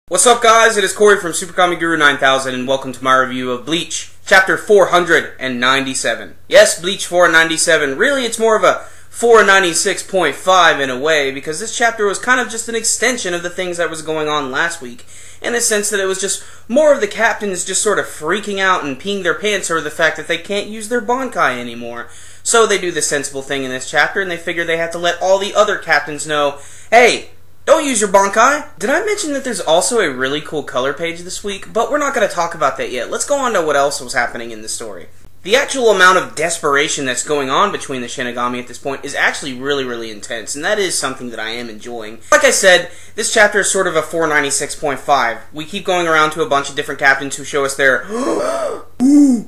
What's up, guys? It is Corey from SuperKamiGuru9000 and welcome to my review of Bleach, Chapter 497. Yes, Bleach 497. Really, it's more of a 496.5 in a way, because this chapter was kind of just an extension of the things that was going on last week, in a sense that it was just more of the captains just sort of freaking out and peeing their pants over the fact that they can't use their BANKAI anymore. So they do the sensible thing in this chapter, and they figure they have to let all the other captains know, hey, don't use your BANKAI. Did I mention that there's also a really cool color page this week? But we're not going to talk about that yet. Let's go on to what else was happening in the story. The actual amount of desperation that's going on between the Shinigami at this point is actually really intense, and that is something that I am enjoying. Like I said, this chapter is sort of a 496.5. We keep going around to a bunch of different captains who show us their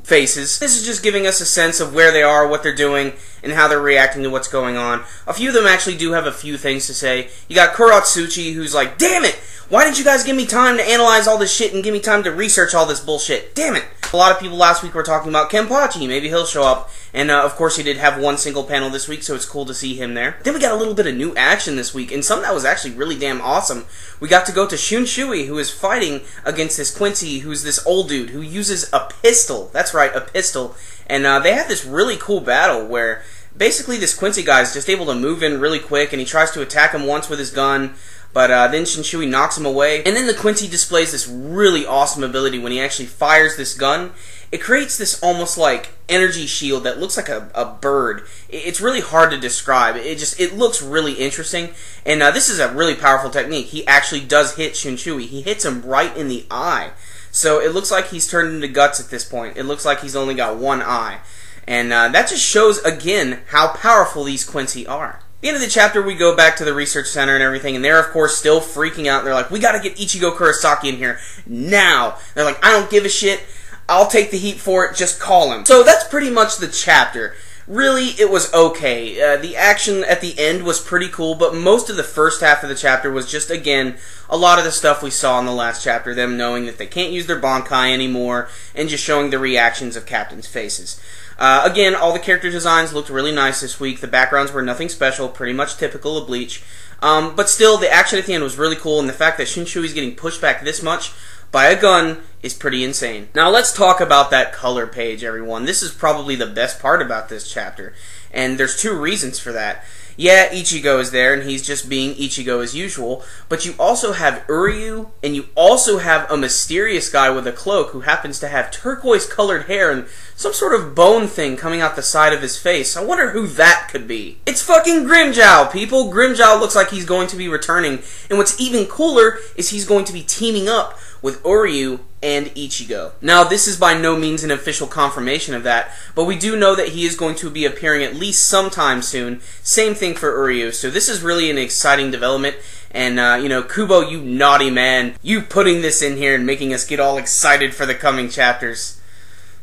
faces. This is just giving us a sense of where they are, what they're doing, and how they're reacting to what's going on. A few of them actually do have a few things to say. You got Kuratsuchi, who's like, damn it! Why didn't you guys give me time to analyze all this shit and give me time to research all this bullshit? Damn it! A lot of people last week were talking about Kenpachi. Maybe he'll show up. And, of course, he did have one single panel this week, so it's cool to see him there. Then we got a little bit of new action this week, and some that was actually really damn awesome. We got to go to Shunshui, who is fighting against this Quincy, who's this old dude who uses a pistol. That's right, a pistol. And they had this really cool battle where basically this Quincy guy is just able to move in really quick, and he tries to attack him once with his gun, but then Shunshui knocks him away. And then the Quincy displays this really awesome ability when he actually fires this gun. It creates this almost like energy shield that looks like a bird. It's really hard to describe. It looks really interesting. And this is a really powerful technique. He actually does hit Shunshui. He hits him right in the eye. So it looks like he's turned into guts at this point. It looks like he's only got one eye. And that just shows, again, how powerful these Quincy are. At the end of the chapter, we go back to the research center and everything, and they're, of course, still freaking out. They're like, we gotta get Ichigo Kurosaki in here now. They're like, I don't give a shit. I'll take the heat for it. Just call him. So that's pretty much the chapter. Really, it was okay. The action at the end was pretty cool, but most of the first half of the chapter was just, again, a lot of the stuff we saw in the last chapter, them knowing that they can't use their BANKAI anymore, and just showing the reactions of captains' faces. Again, all the character designs looked really nice this week. The backgrounds were nothing special, pretty much typical of Bleach. But still, the action at the end was really cool, and the fact that Shunshui is getting pushed back this much by a gun is pretty insane. Now let's talk about that color page, everyone. This is probably the best part about this chapter, and there's two reasons for that. Yeah, Ichigo is there, and he's just being Ichigo as usual, but you also have Uryu, and you also have a mysterious guy with a cloak who happens to have turquoise-colored hair and some sort of bone thing coming out the side of his face. I wonder who that could be. It's fucking Grimmjow, people! Grimmjow looks like he's going to be returning, and what's even cooler is he's going to be teaming up with Uryu and Ichigo. Now, this is by no means an official confirmation of that, but we do know that he is going to be appearing at least sometime soon. Same thing for Uryu, so this is really an exciting development, and, you know, Kubo, you naughty man, you putting this in here and making us get all excited for the coming chapters.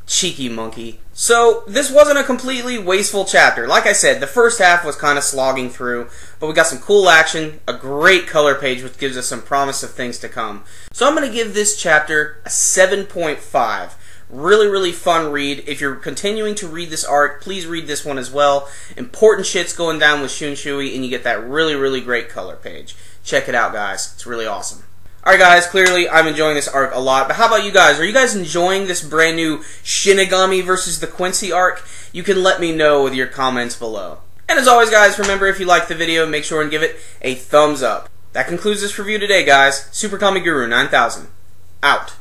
Cheeky monkey. So, this wasn't a completely wasteful chapter. Like I said, the first half was kind of slogging through, but we got some cool action, a great color page which gives us some promise of things to come. So I'm going to give this chapter a 7.5. Really fun read. If you're continuing to read this arc, please read this one as well. Important shit's going down with Shunshui, and you get that really great color page. Check it out, guys. It's really awesome. Alright guys, clearly I'm enjoying this arc a lot, but how about you guys? Are you guys enjoying this brand new Shinigami versus the Quincy arc? You can let me know with your comments below. And as always guys, remember if you liked the video, make sure and give it a thumbs up. That concludes this review today guys. SuperKamiGuru9000. Out.